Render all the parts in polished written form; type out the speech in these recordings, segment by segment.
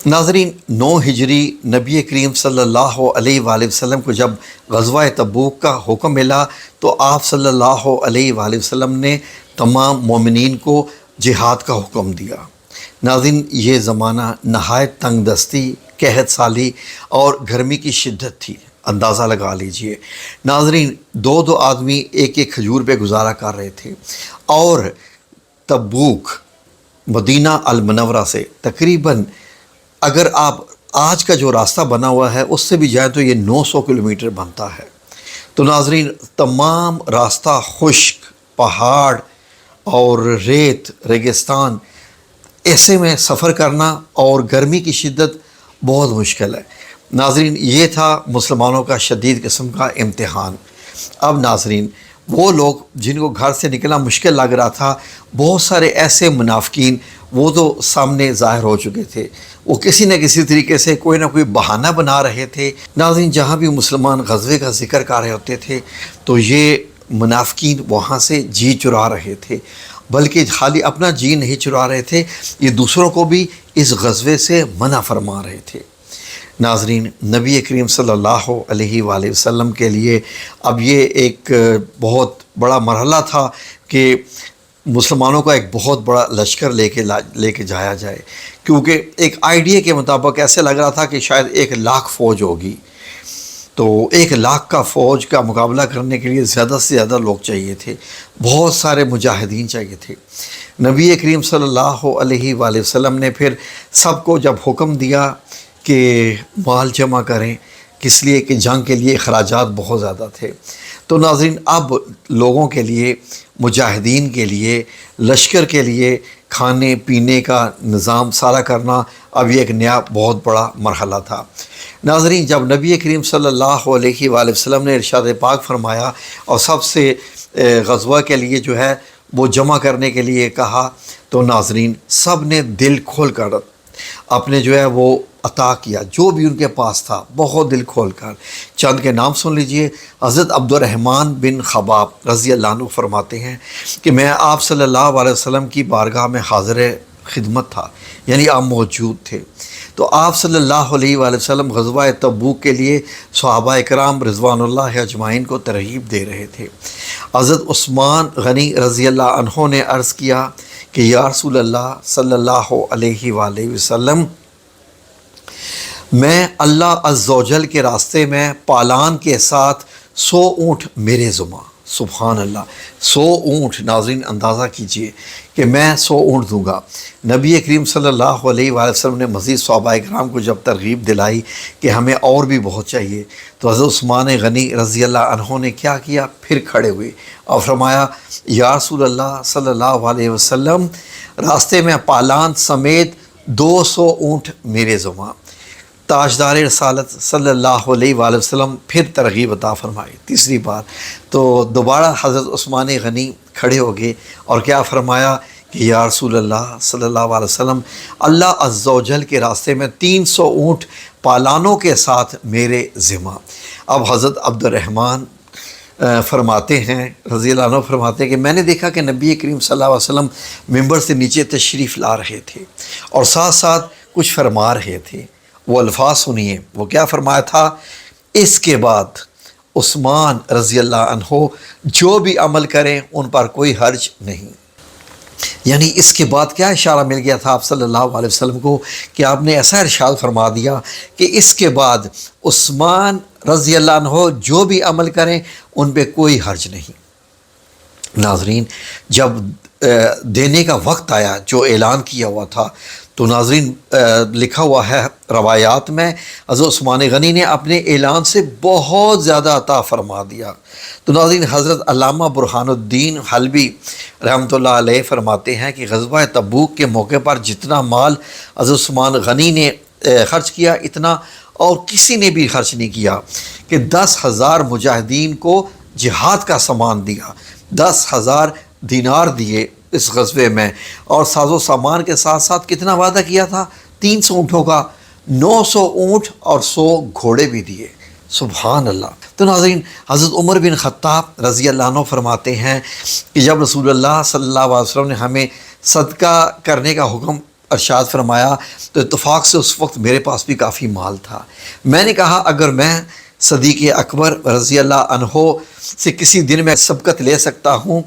ناظرین، 9 ہجری نبی کریم صلی اللہ علیہ وآلہ وسلم کو جب غزوہ تبوک کا حکم ملا تو آپ صلی اللہ علیہ وآلہ وسلم نے تمام مومنین کو جہاد کا حکم دیا۔ ناظرین، یہ زمانہ نہایت تنگ دستی، قحط سالی اور گرمی کی شدت تھی، اندازہ لگا لیجئے۔ ناظرین، دو آدمی ایک ایک کھجور پہ گزارا کر رہے تھے، اور تبوک مدینہ المنورہ سے تقریباً اگر آپ آج کا جو راستہ بنا ہوا ہے اس سے بھی جائیں تو یہ 900 کلومیٹر بنتا ہے۔ تو ناظرین، تمام راستہ خشک، پہاڑ اور ریت، ریگستان، ایسے میں سفر کرنا اور گرمی کی شدت بہت مشکل ہے۔ ناظرین، یہ تھا مسلمانوں کا شدید قسم کا امتحان۔ اب ناظرین، وہ لوگ جن کو گھر سے نکلنا مشکل لگ رہا تھا، بہت سارے ایسے منافقین وہ تو سامنے ظاہر ہو چکے تھے، وہ کسی نہ کسی طریقے سے کوئی نہ کوئی بہانہ بنا رہے تھے۔ ناظرین، جہاں بھی مسلمان غزوے کا ذکر کر رہے ہوتے تھے تو یہ منافقین وہاں سے جی چرا رہے تھے، بلکہ خالی اپنا جی نہیں چرا رہے تھے، یہ دوسروں کو بھی اس غزوے سے منع فرما رہے تھے۔ ناظرین، نبی کریم صلی اللہ علیہ وآلہ وسلم کے لیے اب یہ ایک بہت بڑا مرحلہ تھا کہ مسلمانوں کا ایک بہت بڑا لشکر لے کے جایا جائے، کیونکہ ایک آئیڈیا کے مطابق ایسے لگ رہا تھا کہ شاید 1,00,000 فوج ہوگی، تو 1,00,000 کا فوج کا مقابلہ کرنے کے لیے زیادہ سے زیادہ لوگ چاہیے تھے، بہت سارے مجاہدین چاہیے تھے۔ نبی کریم صلی اللہ علیہ وآلہ وسلم نے پھر سب کو جب حکم دیا کہ مال جمع کریں، کس لیے کہ جنگ کے لیے اخراجات بہت زیادہ تھے، تو ناظرین اب لوگوں کے لیے، مجاہدین کے لیے، لشکر کے لیے کھانے پینے کا نظام سارا کرنا اب یہ ایک نیا بہت بڑا مرحلہ تھا۔ ناظرین، جب نبی کریم صلی اللہ علیہ وآلہ وسلم نے ارشاد پاک فرمایا اور سب سے غزوہ کے لیے جو ہے وہ جمع کرنے کے لیے کہا، تو ناظرین سب نے دل کھول کر اپنے جو ہے وہ عطا کیا، جو بھی ان کے پاس تھا، بہت دل کھول کر۔ چند کے نام سن لیجئے۔ حضرت عبد الرحمن بن خباب رضی اللہ عنہ فرماتے ہیں کہ میں آپ صلی اللہ علیہ وسلم کی بارگاہ میں حاضر خدمت تھا، یعنی آپ موجود تھے، تو آپ صلی اللہ علیہ وآلہ وسلم غزوہ تبوک کے لیے صحابہ اکرام رضوان اللہ اجمعین کو ترغیب دے رہے تھے۔ حضرت عثمان غنی رضی اللہ عنہ نے عرض کیا کہ یا رسول اللہ صلی اللہ علیہ وآلہ وسلم، میں اللہ عز و جل کے راستے میں پالان کے ساتھ 100 اونٹ میرے ذمہ۔ سبحان اللہ، 100 اونٹ! ناظرین اندازہ کیجئے کہ میں 100 اونٹ دوں گا۔ نبی کریم صلی اللہ علیہ وآلہ وسلم نے مزید صحابہ اکرام کو جب ترغیب دلائی کہ ہمیں اور بھی بہت چاہیے، تو حضرت عثمان غنی رضی اللہ عنہ نے کیا کیا؟ پھر کھڑے ہوئے اور فرمایا یا رسول اللہ صلی اللہ علیہ وسلم، راستے میں پالان سمیت 200 اونٹ میرے ذمہ۔ تاجدار رسالت صلی اللہ علیہ وآلہ وسلم پھر ترغیب عطا فرمائی تیسری بار، تو دوبارہ حضرت عثمان غنی کھڑے ہو گئے اور کیا فرمایا کہ یا رسول اللہ صلی اللہ علیہ وسلم، اللہ عز و جل کے راستے میں 300 اونٹ پالانوں کے ساتھ میرے ذمہ۔ اب حضرت عبد الرحمن فرماتے ہیں رضی اللہ عنہ فرماتے ہیں کہ میں نے دیکھا کہ نبی کریم صلی اللہ علیہ وسلم ممبر سے نیچے تشریف لا رہے تھے اور ساتھ ساتھ کچھ فرما رہے تھے۔ وہ الفاظ سنیے، وہ کیا فرمایا تھا؟ اس کے بعد عثمان رضی اللہ عنہ جو بھی عمل کریں ان پر کوئی حرج نہیں۔ یعنی اس کے بعد کیا اشارہ مل گیا تھا آپ صلی اللہ علیہ وسلم کو کہ آپ نے ایسا ارشاد فرما دیا کہ اس کے بعد عثمان رضی اللہ عنہ جو بھی عمل کریں ان پہ کوئی حرج نہیں۔ ناظرین، جب دینے کا وقت آیا، جو اعلان کیا ہوا تھا، تو ناظرین لکھا ہوا ہے روایات میں حضرت عثمان غنی نے اپنے اعلان سے بہت زیادہ عطا فرما دیا۔ تو ناظرین، حضرت علامہ برہان الدین حلبی رحمۃ اللہ علیہ فرماتے ہیں کہ غزوہ تبوک کے موقع پر جتنا مال حضرت عثمان غنی نے خرچ کیا، اتنا اور کسی نے بھی خرچ نہیں کیا، کہ 10,000 مجاہدین کو جہاد کا سامان دیا، 10,000 دینار دیے اس غزوے میں، اور ساز و سامان کے ساتھ ساتھ کتنا وعدہ کیا تھا؟ 300 اونٹوں کا، 900 اونٹ اور 100 گھوڑے بھی دیے۔ سبحان اللہ۔ تو ناظرین، حضرت عمر بن خطاب رضی اللہ عنہ فرماتے ہیں کہ جب رسول اللہ صلی اللہ علیہ وسلم نے ہمیں صدقہ کرنے کا حکم ارشاد فرمایا تو اتفاق سے اس وقت میرے پاس بھی کافی مال تھا۔ میں نے کہا اگر میں صدیق اکبر رضی اللہ عنہ سے کسی دن میں سبقت لے سکتا ہوں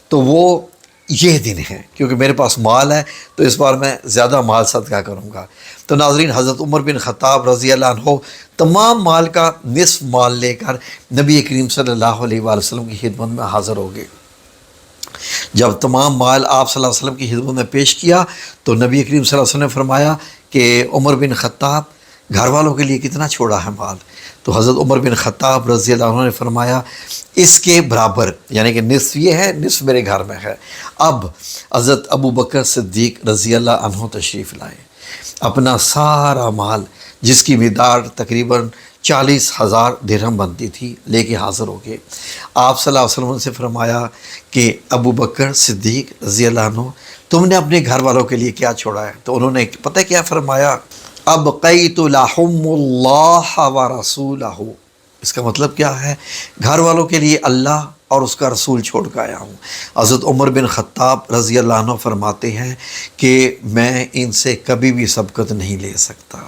تو وہ یہ دن ہے، کیونکہ میرے پاس مال ہے تو اس بار میں زیادہ مال صدقہ کروں گا۔ تو ناظرین، حضرت عمر بن خطاب رضی اللہ عنہ تمام مال کا نصف مال لے کر نبی کریم صلی اللہ علیہ وآلہ وسلم کی خدمت میں حاضر ہو گئے۔ جب تمام مال آپ صلی اللہ علیہ وسلم کی خدمت میں پیش کیا تو نبی کریم صلی اللہ علیہ وسلم نے فرمایا کہ عمر بن خطاب، گھر والوں کے لیے کتنا چھوڑا ہے مال؟ تو حضرت عمر بن خطاب رضی اللہ عنہ نے فرمایا اس کے برابر، یعنی کہ نصف یہ ہے، نصف میرے گھر میں ہے۔ اب حضرت ابو بکر صدیق رضی اللہ عنہ تشریف لائے، اپنا سارا مال جس کی مقدار تقریباً 40,000 درہم بنتی تھی لے کے حاضر ہو گئے۔ آپ صلی اللہ علیہ وسلم سے فرمایا کہ ابو بکر صدیق رضی اللہ عنہ، تم نے اپنے گھر والوں کے لیے کیا چھوڑا ہے؟ تو انہوں نے پتہ کیا فرمایا؟ ابقیت لہم اللہ ورسولہ۔ اس کا مطلب کیا ہے؟ گھر والوں کے لیے اللہ اور اس کا رسول چھوڑ کے آیا ہوں۔ حضرت عمر بن خطاب رضی اللہ عنہ فرماتے ہیں کہ میں ان سے کبھی بھی سبقت نہیں لے سکتا۔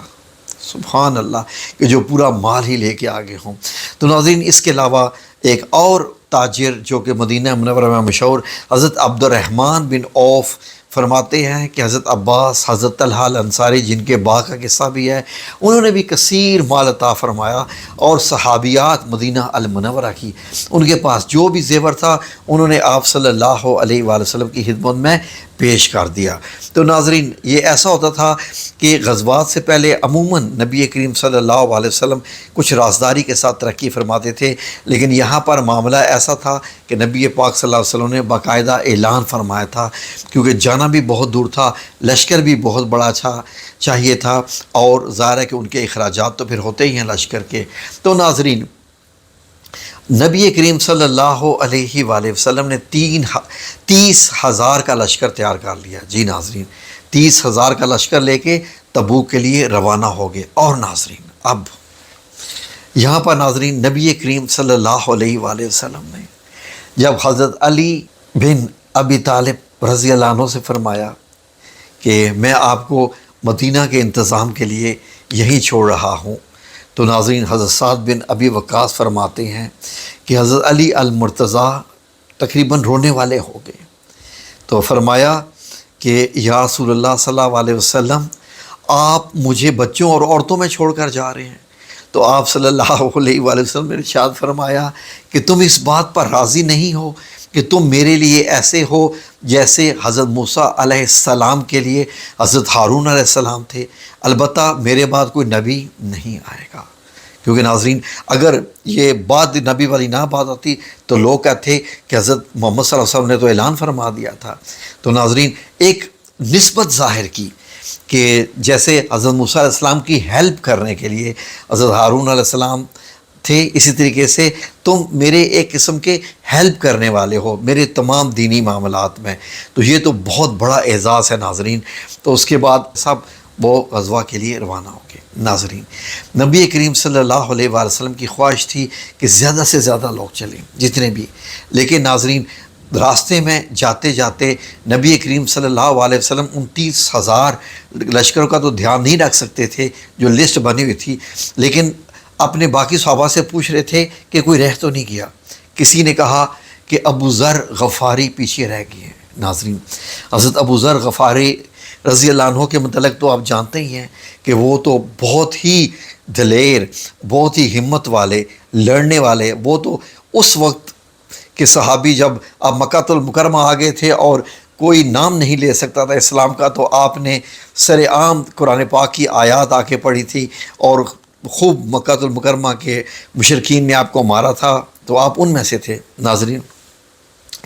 سبحان اللہ، کہ جو پورا مال ہی لے کے آگے ہوں۔ تو ناظرین، اس کے علاوہ ایک اور تاجر جو کہ مدینہ منورہ میں مشہور حضرت عبد الرحمن بن عوف فرماتے ہیں کہ حضرت عباس، حضرت طلحہ الانصاری جن کے باغ کا قصہ بھی ہے، انہوں نے بھی کثیر مال عطا فرمایا، اور صحابیات مدینہ المنورہ کی، ان کے پاس جو بھی زیور تھا انہوں نے آپ صلی اللہ علیہ وآلہ وسلم کی خدمت میں پیش کر دیا۔ تو ناظرین، یہ ایسا ہوتا تھا کہ غزوات سے پہلے عموماً نبی کریم صلی اللہ علیہ وسلم کچھ رازداری کے ساتھ ترقی فرماتے تھے، لیکن یہاں پر معاملہ ایسا تھا کہ نبی پاک صلی اللہ علیہ وسلم نے باقاعدہ اعلان فرمایا تھا، کیونکہ جانا بھی بہت دور تھا، لشکر بھی بہت بڑا چاہیے تھا، اور ظاہر ہے کہ ان کے اخراجات تو پھر ہوتے ہی ہیں لشکر کے۔ تو ناظرین، نبی کریم صلی اللہ علیہ وآلہ وسلم نے 30,000 کا لشکر تیار کر لیا۔ جی ناظرین، 30,000 کا لشکر لے کے تبوک کے لیے روانہ ہو گئے۔ اور ناظرین، اب یہاں پر ناظرین نبی کریم صلی اللہ علیہ وآلہ وسلم نے جب حضرت علی بن ابی طالب رضی اللہ عنہ سے فرمایا کہ میں آپ کو مدینہ کے انتظام کے لیے یہیں چھوڑ رہا ہوں، تو ناظرین حضرت سعد بن ابی وقاص فرماتے ہیں کہ حضرت علی المرتضیٰ تقریباً رونے والے ہو گئے۔ تو فرمایا کہ یا رسول اللہ صلی اللہ علیہ وسلم، آپ مجھے بچوں اور عورتوں میں چھوڑ کر جا رہے ہیں۔ تو آپ صلی اللہ علیہ وآلہ وسلم نے ارشاد فرمایا کہ تم اس بات پر راضی نہیں ہو کہ تم میرے لیے ایسے ہو جیسے حضرت موسیٰ علیہ السلام کے لیے حضرت ہارون علیہ السلام تھے؟ البتہ میرے بعد کوئی نبی نہیں آئے گا۔ کیونکہ ناظرین، اگر یہ بات نبی والی نہ بات آتی تو لوگ کہتے کہ حضرت محمد صلی اللہ علیہ وسلم نے تو اعلان فرما دیا تھا۔ تو ناظرین، ایک نسبت ظاہر کی کہ جیسے حضرت موسیٰ علیہ السلام کی ہیلپ کرنے کے لیے حضرت ہارون علیہ السلام تھے، اسی طریقے سے تم میرے ایک قسم کے ہیلپ کرنے والے ہو میرے تمام دینی معاملات میں۔ تو یہ تو بہت بڑا اعزاز ہے ناظرین۔ تو اس کے بعد سب وہ غزوہ کے لیے روانہ ہو گئے۔ ناظرین، نبی کریم صلی اللہ علیہ وآلہ وسلم کی خواہش تھی کہ زیادہ سے زیادہ لوگ چلیں، جتنے بھی، لیکن ناظرین راستے میں جاتے جاتے نبی کریم صلی اللہ علیہ وسلم 29,000 لشکروں کا تو دھیان نہیں رکھ سکتے تھے جو لسٹ بنی ہوئی تھی، لیکن اپنے باقی صحابہ سے پوچھ رہے تھے کہ کوئی رہ تو نہیں گیا۔ کسی نے کہا کہ ابو ذر غفاری پیچھے رہ گئے ہیں۔ ناظرین، حضرت ابو ذر غفاری رضی اللہ عنہ کے متعلق تو آپ جانتے ہی ہیں کہ وہ تو بہت ہی دلیر، بہت ہی ہمت والے، لڑنے والے، وہ تو اس وقت کہ صحابی جب آپ مکہ المکرمہ آ گئے تھے اور کوئی نام نہیں لے سکتا تھا اسلام کا، تو آپ نے سر عام قرآن پاک کی آیات آ کے پڑھی تھی، اور خوب مکہ المکرمہ کے مشرکین نے آپ کو مارا تھا، تو آپ ان میں سے تھے۔ ناظرین،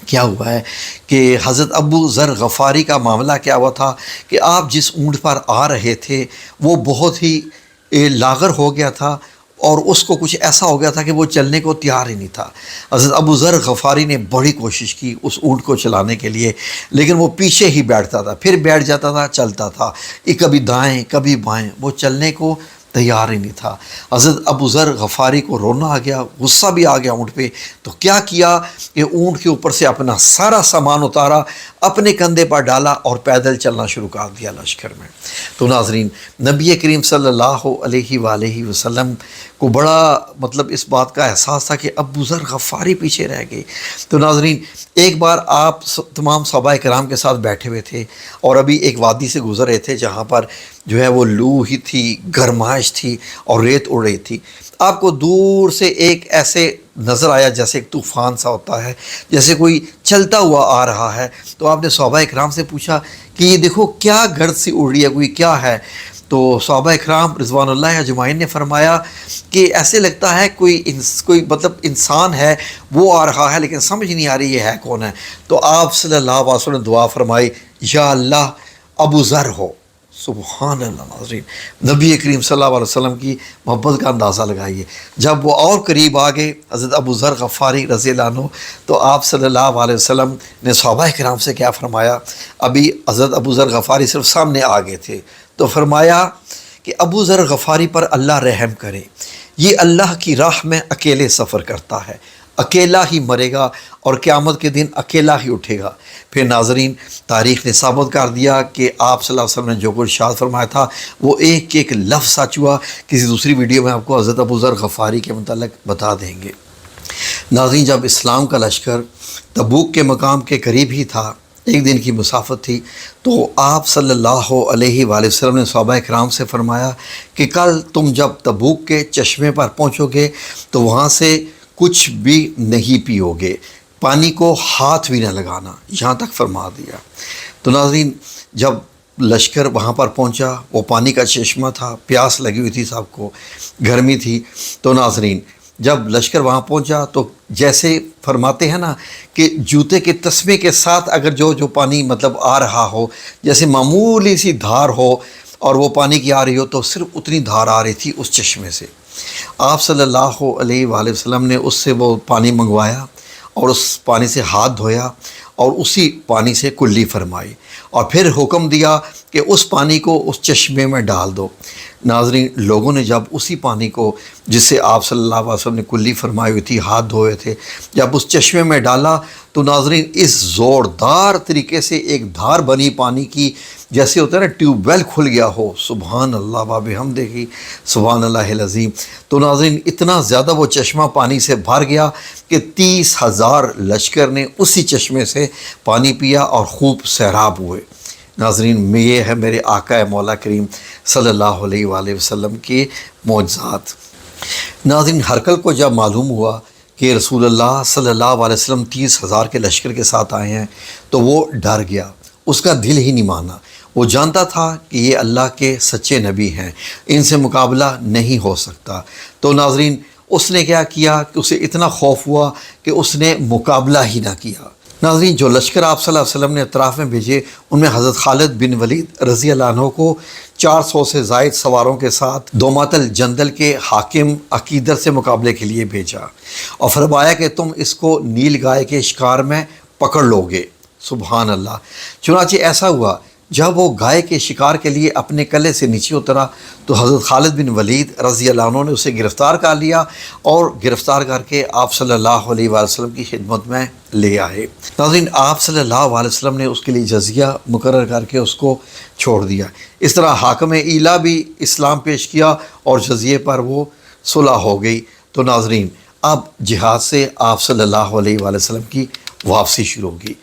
کیا ہوا ہے کہ حضرت ابو ذر غفاری کا معاملہ کیا ہوا تھا کہ آپ جس اونٹ پر آ رہے تھے وہ بہت ہی لاغر ہو گیا تھا، اور اس کو کچھ ایسا ہو گیا تھا کہ وہ چلنے کو تیار ہی نہیں تھا۔ حضرت ابو ذر غفاری نے بڑی کوشش کی اس اونٹ کو چلانے کے لیے، لیکن وہ پیچھے ہی بیٹھتا تھا، پھر بیٹھ جاتا تھا، چلتا تھا، کبھی دائیں کبھی بائیں، وہ چلنے کو تیار ہی نہیں تھا۔ حضرت ابو ذر غفاری کو رونا آ گیا، غصہ بھی آ گیا اونٹ پہ، تو کیا کیا کہ اونٹ کے اوپر سے اپنا سارا سامان اتارا، اپنے کندھے پر ڈالا اور پیدل چلنا شروع کر دیا لشکر میں۔ تو ناظرین، نبی کریم صلی اللہ علیہ وآلہ وسلم کو بڑا اس بات کا احساس تھا کہ ابو ذر غفاری پیچھے رہ گئے۔ تو ناظرین، ایک بار آپ تمام صحابہ کرام کے ساتھ بیٹھے ہوئے تھے اور ابھی ایک وادی سے گزر رہے تھے جہاں پر وہ لو ہی تھی، گرمائش تھی اور ریت اڑ رہی تھی۔ آپ کو دور سے ایک ایسے نظر آیا جیسے ایک طوفان سا ہوتا ہے، جیسے کوئی چلتا ہوا آ رہا ہے۔ تو آپ نے صحابہ کرام سے پوچھا کہ یہ دیکھو کیا گرد سی اڑ رہی ہے، کوئی کیا ہے؟ تو صحابہ اکرام رضوان اللہ اجمعین نے فرمایا کہ ایسے لگتا ہے کوئی انسان ہے وہ آ رہا ہے، لیکن سمجھ نہیں آ رہی یہ ہے کون ہے۔ تو آپ صلی اللہ علیہ وسلم نے دعا فرمائی، یا اللہ ابو ذر ہو۔ سبحان اللہ۔ ناظرین، نبی کریم صلی اللہ علیہ وسلم کی محبت کا اندازہ لگائیے، جب وہ اور قریب آ گئے حضرت ابو ذر غفاری رضی اللہ عنہ، تو آپ صلی اللہ علیہ وسلم نے صحابہ کرام سے کیا فرمایا؟ ابھی حضرت ابو ذر غفاری صرف سامنے آ گئے تھے، تو فرمایا کہ ابو ذر غفاری پر اللہ رحم کرے، یہ اللہ کی راہ میں اکیلے سفر کرتا ہے، اکیلا ہی مرے گا اور قیامت کے دن اکیلا ہی اٹھے گا۔ پھر ناظرین، تاریخ نے ثابت کر دیا کہ آپ صلی اللہ علیہ وسلم نے جو کچھ ارشاد فرمایا تھا وہ ایک ایک لفظ سچ ہوا۔ کسی دوسری ویڈیو میں آپ کو حضرت ابو ذر غفاری کے متعلق بتا دیں گے۔ ناظرین، جب اسلام کا لشکر تبوک کے مقام کے قریب ہی تھا، ایک دن کی مسافت تھی، تو آپ صلی اللہ علیہ وآلہ وسلم نے صحابہ کرام سے فرمایا کہ کل تم جب تبوک کے چشمے پر پہنچو گے تو وہاں سے کچھ بھی نہیں پیو گے، پانی کو ہاتھ بھی نہ لگانا، یہاں تک فرما دیا۔ تو ناظرین، جب لشکر وہاں پر پہنچا، وہ پانی کا چشمہ تھا، پیاس لگی ہوئی تھی، سب کو گرمی تھی۔ تو ناظرین، جب لشکر وہاں پہنچا تو جیسے فرماتے ہیں نا کہ جوتے کے تسمے کے ساتھ اگر جو پانی آ رہا ہو، جیسے معمولی سی دھار ہو اور وہ پانی کی آ رہی ہو، تو صرف اتنی دھار آ رہی تھی اس چشمے سے۔ آپ صلی اللہ علیہ وآلہ وسلم نے اس سے وہ پانی منگوایا اور اس پانی سے ہاتھ دھویا اور اسی پانی سے کلی فرمائی، اور پھر حکم دیا کہ اس پانی کو اس چشمے میں ڈال دو۔ ناظرین، لوگوں نے جب اسی پانی کو جس سے آپ صلی اللہ علیہ وسلم نے کلی فرمائی ہوئی تھی، ہاتھ دھوئے تھے، جب اس چشمے میں ڈالا تو ناظرین اس زوردار طریقے سے ایک دھار بنی پانی کی، جیسے ہوتا ہے نا ٹیوب ویل کھل گیا ہو۔ سبحان اللہ وبحمدہ، سبحان اللہ العظیم۔ تو ناظرین، اتنا زیادہ وہ چشمہ پانی سے بھر گیا کہ 30,000 لشکر نے اسی چشمے سے پانی پیا اور خوب سیراب ہوئے۔ ناظرین، یہ ہے میرے آقا مولا کریم صلی اللہ علیہ وآلہ وسلم کے معجزات۔ ناظرین، ہرقل کو جب معلوم ہوا کہ رسول اللہ صلی اللہ علیہ وسلم 30,000 کے لشکر کے ساتھ آئے ہیں تو وہ ڈر گیا، اس کا دل ہی نہیں مانا۔ وہ جانتا تھا کہ یہ اللہ کے سچے نبی ہیں، ان سے مقابلہ نہیں ہو سکتا۔ تو ناظرین، اس نے کیا کیا کہ اسے اتنا خوف ہوا کہ اس نے مقابلہ ہی نہ کیا۔ ناظرین، جو لشکر آپ صلی اللہ علیہ وسلم نے اطراف میں بھیجے، ان میں حضرت خالد بن ولید رضی اللہ عنہ کو 400 سے زائد سواروں کے ساتھ دومات الجندل کے حاکم عقیدر سے مقابلے کے لیے بھیجا اور فرمایا کہ تم اس کو نیل گائے کے شکار میں پکڑ لو گے۔ سبحان اللہ۔ چنانچہ ایسا ہوا، جب وہ گائے کے شکار کے لیے اپنے کلے سے نیچے اترا تو حضرت خالد بن ولید رضی اللہ عنہ نے اسے گرفتار کر لیا اور گرفتار کر کے آپ صلی اللہ علیہ وآلہ وسلم کی خدمت میں لے آئے۔ ناظرین، آپ صلی اللہ علیہ وسلم نے اس کے لیے جزیہ مقرر کر کے اس کو چھوڑ دیا۔ اس طرح حاکم ایلا بھی اسلام پیش کیا اور جزیے پر وہ صلح ہو گئی۔ تو ناظرین، اب جہاد سے آپ صلی اللہ علیہ وآلہ وسلم کی واپسی شروع ہوگی۔